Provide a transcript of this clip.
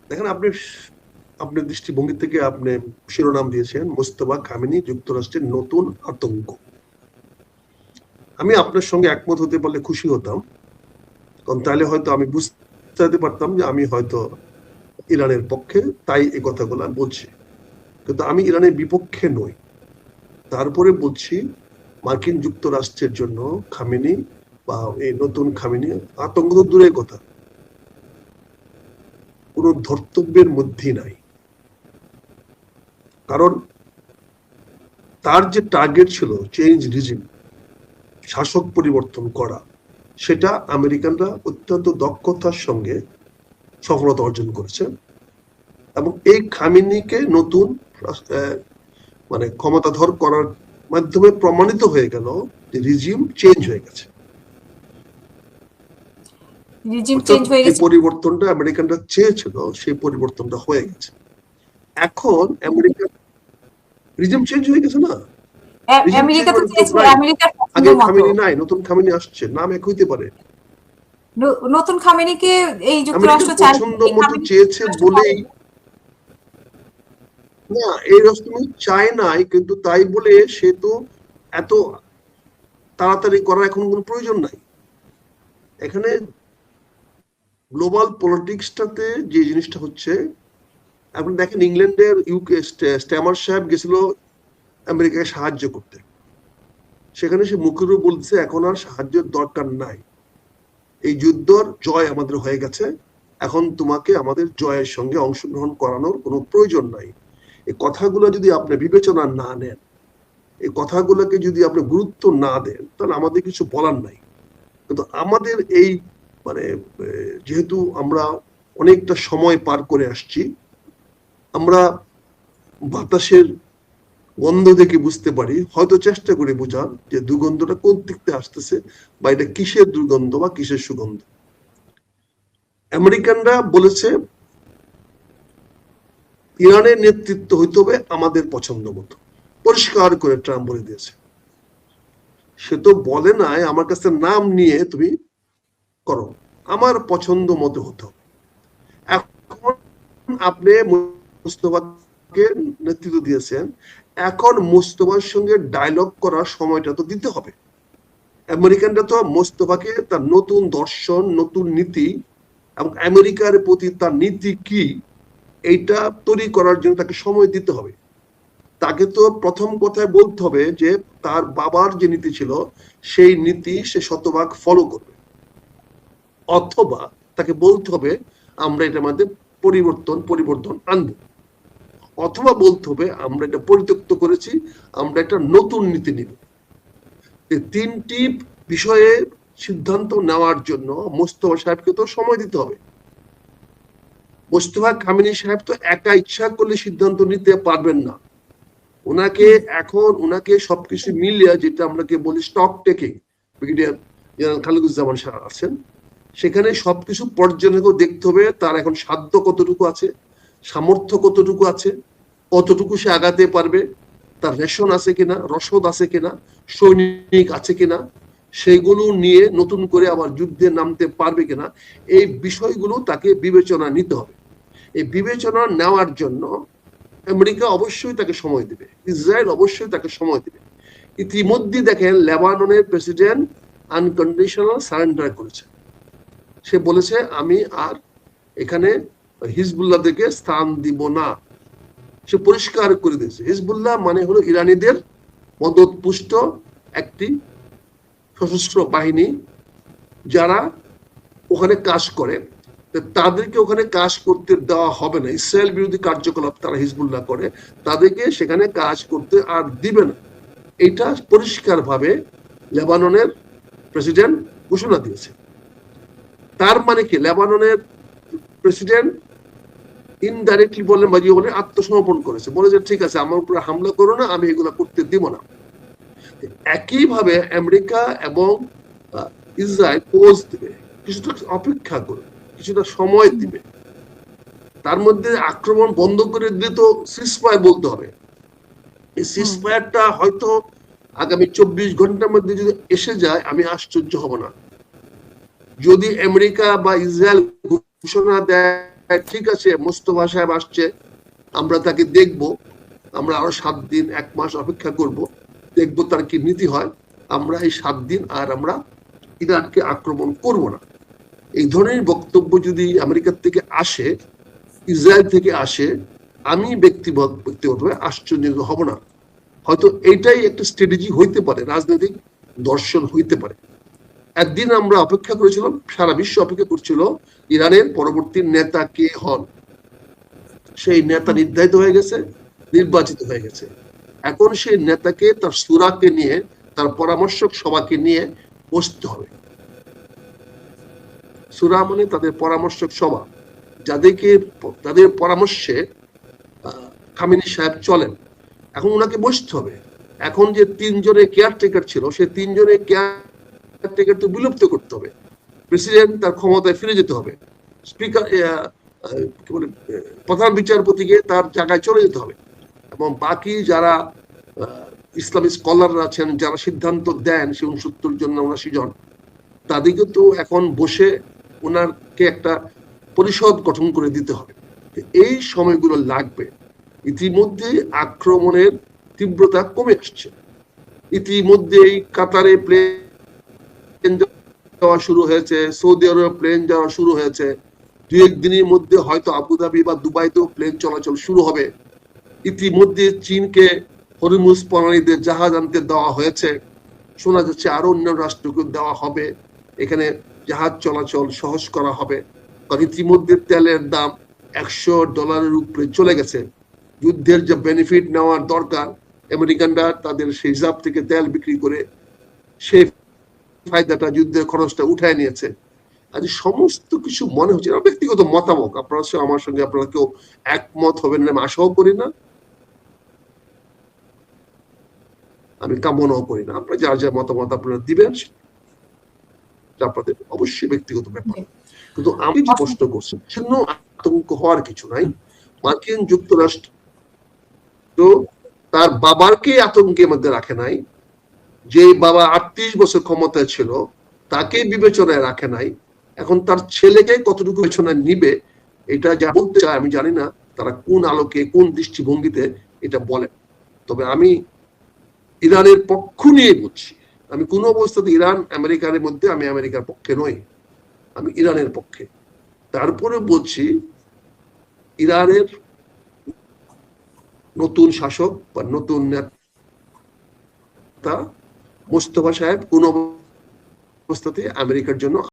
দেখেন, আপনি আপনার দৃষ্টিভঙ্গি থেকে আপনি শিরোনাম দিয়েছেন মোস্তফা খামেনি যুক্তরাষ্ট্রের নতুন আতঙ্ক। আমি আপনার সঙ্গে একমত হতে পারলে খুশি হতাম, কারণ তাহলে হয়তো আমি বুঝতে পারতাম যে আমি হয়তো ইরানের পক্ষে, তাই এই কথাগুলো বলছি। কিন্তু আমি ইরানের বিপক্ষে নই। তারপরে বলছি, মার্কিন যুক্তরাষ্ট্রের জন্য খামেনি বা এই নতুন খামেনি আতঙ্ক তো দূরের কথা, কোনো ধর্তব্যের মধ্যে নাই। কারণ তার যে টার্গেট ছিল চেঞ্জ রিজিম, শাসক পরিবর্তন করা, সেটা আমেরিকানরা অত্যন্ত দক্ষতার সঙ্গে সফলতা অর্জন করেছে। এবং এই খামেনিকে নতুন মানে ক্ষমতাধর করার মাধ্যমে প্রমাণিত হয়ে গেল যে রিজিম চেঞ্জ হয়ে গেছে। রিজিম অর্থাৎ চেঞ্জ হয়ে যে গেছে। পরিবর্তনটা আমেরিকানরা চেয়েছিল সেই পরিবর্তনটা হয়ে গেছে। এখন আমেরিকা রিজিম চেঞ্জ হয়ে গেছে না, রিজিম চেঞ্জ আমেরিকা তো মানে তো চেয়েছিল নাই, আমেরিকার পছন্দ আগের মতো। খামেনি নাই, নতুন খামেনি আসছে, নাম এক হইতে পারে। নতুন খামেনিকে এই আমেরিকার যুক্তরাষ্ট্র চায়, পছন্দ এই মতো খামেনি চেয়েছে যুক্তরাষ্ট্র বলেই, পারেনি। না এই রস্তম চায় নাই, কিন্তু তাই বলে সে তো এত তাড়াতাড়ি করার এখন কোনো প্রয়োজন নাই। এখানে গ্লোবাল পলিটিক্সটাতে যে জিনিসটা হচ্ছে, আপনি দেখেন ইংল্যান্ডের ইউকে স্ট্যামার সাহেব গেছিল আমেরিকাকে সাহায্য করতে, সেখানে সে মুখের উপর বলছে এখন আর সাহায্যের দরকার নাই, এই যুদ্ধর জয় আমাদের হয়ে গেছে, এখন তোমাকে আমাদের জয়ের সঙ্গে অংশগ্রহণ করানোর কোনো প্রয়োজন নাই। এই কথাগুলো যদি আপনি বিবেচনা না নেন, এই কথাগুলোকে যদি আপনি গুরুত্ব না দেন, তাহলে আমাদের কিছু বলার নাই। কিন্তু আমাদের এই মানে যেহেতু আমরা অনেকটা সময় পার করে আসছি, আমরা বাতাসের গন্ধ দেখে বুঝতে পারি, হয়তো চেষ্টা করে বোঝার যে দুর্গন্ধটা কোন দিক থেকে আসতেছে, বা এটা কিসের দুর্গন্ধ বা কিসের সুগন্ধ। আমেরিকানরা বলেছে ইরানের নেতৃত্ব হইতে হবে আমাদের পছন্দ মতো, পরিষ্কার করে ট্রাম্প বলে দিয়েছে। সে তো বলে নাই আমার কাছে নাম নিয়ে তুমি করো, আমার পছন্দ মতো হতো। এখন আপনি মুস্তফাকে নেতৃত্ব দিয়েছেন, এখন মুস্তফার সঙ্গে ডায়লগ করার সময়টা তো দিতে হবে। আমেরিকানরা তো মোস্তফাকে তার নতুন দর্শন, নতুন নীতি এবং আমেরিকার প্রতি তার নীতি কি, এইটা তৈরি করার জন্য তাকে সময় দিতে হবে। তাকে তো প্রথম কথায় বলতে হবে যে তার বাবার যে নীতি ছিল সেই নীতি সে শতভাগ ফলো করবে, অথবা তাকে বলতে হবে আমরা এটার মধ্যে পরিবর্তন আনবো, অথবা বলতে হবে আমরা এটা পরিত্যক্ত করেছি, আমরা একটা নতুন নীতি নিব। তিনটি বিষয়ে সিদ্ধান্ত নেওয়ার জন্য মোস্তফা সাহেবকে তো সময় দিতে হবে। মোস্তফা খামেনি সাহেব তো একা ইচ্ছা করলে সিদ্ধান্ত নিতে পারবেন না। ওনাকে সবকিছু মিলিয়ে, যেটা আমরা বলি stock taking, brigadier general Khaliduzzaman সাহেব আছেন, সেখানে সবকিছু পর্যালোচনা দেখতে হবে তার এখন সাধ্য কতটুকু আছে, সামর্থ্য কতটুকু আছে, কতটুকু সে আগাতে পারবে, তার রেশন আছে কিনা, রসদ আছে কিনা, সৈনিক আছে কিনা, সেইগুলো নিয়ে নতুন করে আবার যুদ্ধে নামতে পারবে কিনা, এই বিষয়গুলো তাকে বিবেচনা নিতে হবে। এই বিবেচনা নেওয়ার জন্য আমেরিকা অবশ্যই তাকে সময় দেবে, ইসরায়েল অবশ্যই তাকে সময় দেবে। ইতিমধ্যে দেখেন লেবাননের প্রেসিডেন্ট আনকন্ডিশনাল সারেন্ডার করেছে, সে বলেছে আমি আর এখানে হিজবুল্লাহদেরকে স্থান দিব না। সে পরিষ্কার করে দিয়েছে হিজবুল্লাহ মানে হলো ইরানিদের মদতপুষ্ট একটি সশস্ত্র বাহিনী, যারা ওখানে কাজ করে, তাদেরকে ওখানে কাজ করতে দেওয়া হবে না। ইসরায়েল বিরোধী কার্যকলাপ তারা হিজবুল্লাহ করে, তাদেরকে সেখানে কাজ করতে আর দিবে না। এটা পরিষ্কার ভাবে লেবাননের প্রেসিডেন্ট ঘোষণা দিয়েছে। তার মানে কি, লেবাননের প্রেসিডেন্ট ইনডাইরেক্টলি বলেন বা বলে আত্মসমর্পণ করেছে, বলে যে ঠিক আছে আমার উপরে হামলা করো না, আমি এগুলা করতে দিব না। একইভাবে আমেরিকা এবং ইসরায়েল পোজ দিবে, কিছুটা অপেক্ষা করবে, কিছুটা সময় দিবে। তার মধ্যে আক্রমণ বন্ধ করে দিলে তো সিজফায়ার বলতে হবে। এই সিজফায়ারটা হয়তো আগামী 24 ঘন্টার মধ্যে যদি এসে যায় আমি আশ্চর্য হব না। যদি আমেরিকা বা ইসরায়েল ঘোষণা দেয় ঠিক আছে মোস্তফা সাহেব আসছে, আমরা তাকে দেখব, আমরা আরো 7 দিন 1 মাস অপেক্ষা করব, দেখব তার কি নীতি হয়, আমরা এই 7 দিন আর আমরা ইরানকে আক্রমণ করব না। এই ধরনের বক্তব্য যদি আমেরিকার থেকে আসে, ইসরায়েল থেকে আসে, আমি ব্যক্তিগতভাবে আশ্চর্য হব না। হয়তো এটাই একটা স্ট্র্যাটেজি হইতে পারে, রাজনৈতিক দর্শন হইতে পারে। একদিন আমরা অপেক্ষা করেছিলাম, সারা বিশ্ব অপেক্ষা করছিল ইরানের পরবর্তী নেতা কে হন। সেই নেতা নির্ধারিত হয়ে গেছে, নির্বাচিত হয়ে গেছে। এখন সেই নেতাকে, তার সুরাকে নিয়ে, তার পরামর্শক সভাকে নিয়ে বসতে হবে। সুরা মানে তাদের পরামর্শক সভা, যাদেরকে, তাদের পরামর্শে খামেনি সাহেব চলেন। এখন ওনাকে বসতে হবে। এখন যে 3 জনের কেয়ারটেকার ছিল, সেই 3 জনের কেয়ারটেকার তো বিলুপ্ত করতে হবে। প্রেসিডেন্ট তার ক্ষমতায় ফিরে যেতে হবে, স্পিকার কি বলে প্রধান বিচারপতিকে তার জায়গায় চলে যেতে হবে, এবং বাকি যারা ইসলামিক স্কলাররা আছেন, যারা সিদ্ধান্ত দেন, সে 69 জন 79 জন, তাদেরকে তো এখন বসে ওনাকে একটা পরিষদ গঠন করে দিতে হবে। এই সময়গুলো লাগবে। ইতিমধ্যে আক্রমণের তীব্রতা কমে আসছে। ইতিমধ্যেই কাতারে প্লেন যাওয়া শুরু হয়েছে, সৌদি আরবে প্লেন যাওয়া শুরু হয়েছে, 2-1 দিনের মধ্যে হয়তো আবুধাবি বা দুবাইতেও প্লেন চলাচল শুরু হবে। ইতিমধ্যে চীনকে হরমুজ প্রণালীতে জাহাজ আনতে দেওয়া হয়েছে, শোনা যাচ্ছে আরো অন্য রাষ্ট্রকে দেওয়া হবে, এখানে জাহাজ চলাচল সহজ করা হবে। কারণ ইতিমধ্যে তেলের দাম $100 উপরে চলে গেছে। যুদ্ধের যে বেনিফিট নেওয়ার দরকার, আমেরিকানরা তাদের সেই হিসাব থেকে তেল বিক্রি করে সেই ফায়দাটা, যুদ্ধের খরচটা উঠায় নিয়েছে। আজ সমস্ত কিছু মনে হচ্ছে, ব্যক্তিগত মতামত, আপনারা আমার সঙ্গে আপনারা কেউ একমত হবেন না, আমি আশাও করি না, আমি কামনাও করি না। আপনারা যার যার মতামত আপনারা দিবেন, আপনাদের অবশ্যই ব্যক্তিগত ব্যাপার। কিন্তু আমি যে প্রশ্ন করছি, সেজন্য আতঙ্ক হওয়ার কিছু নাই। মার্কিন যুক্তরাষ্ট্র তার বাবাকে আতঙ্কের মধ্যে রাখে নাই, যে বাবা 38 বছর ক্ষমতায় ছিল তাকে বিবেচনায় রাখে নাই। এখন তার ছেলেকে কতটুকু বিবেচনায় নিবে, এটা যা বলতে চায় আমি জানি না তারা কোন আলোকে, কোন দৃষ্টিভঙ্গিতে এটা বলে। তবে আমি ইরানের পক্ষ নিয়ে বলছি, আমি কোন অবস্থাতে ইরান আমেরিকার মধ্যে, আমি আমেরিকার পক্ষে নই, আমি ইরানের পক্ষে। তারপরে বলছি, ইরানের নতুন শাসক বা নতুন নেতা মোস্তফা সাহেব কোন অবস্থাতে আমেরিকার জন্য